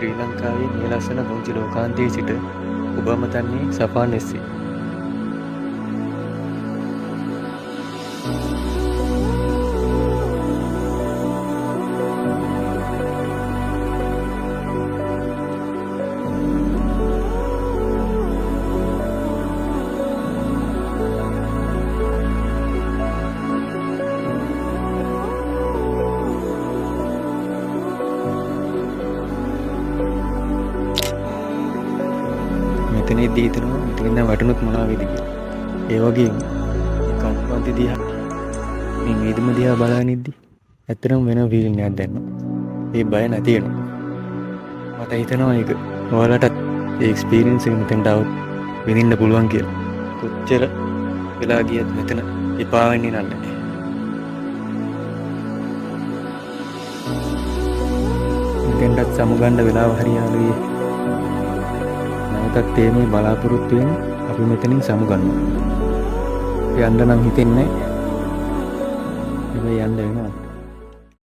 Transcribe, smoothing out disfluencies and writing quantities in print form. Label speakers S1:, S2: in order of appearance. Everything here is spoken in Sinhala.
S1: ශ්‍රී ලංකාවේ මේ ලස්සන පුංචි ලෝකාන්තයේ සිට ඔබ අමතන්නේ සපාන් එස්සේ. මෙතනදී හිතනවා මෙතනින් වටුනොත් මොනවා වෙයිද කියලා. ඒ වගේම මේ කන්පන්ති දිහා මේ මේදම දිහා බලන ඉද්දි ඇත්තටම වෙන ෆීලිං එකක් දැනෙනවා. ඒ බය නැති වෙනවා. මට හිතෙනවා ඒක ඔයාලටත් ඒ එක්ස්පීරියන්ස් එක මෙතෙන්ට આવුත් විඳින්න පුළුවන් කියලා. කොච්චර වෙලා ගියත් මෙතන එපා වෙන්නේ නැහැ. මෙතෙන්ටත් සමුගන්න වෙලාව හරියාලුවේ. නැවතත් මේ බලාපොරොත්තු වෙන අපි මෙතනින් සමුගන්නවා. යන්න නම් හිතෙන්නේ නැහැ. යන්න වෙනවා.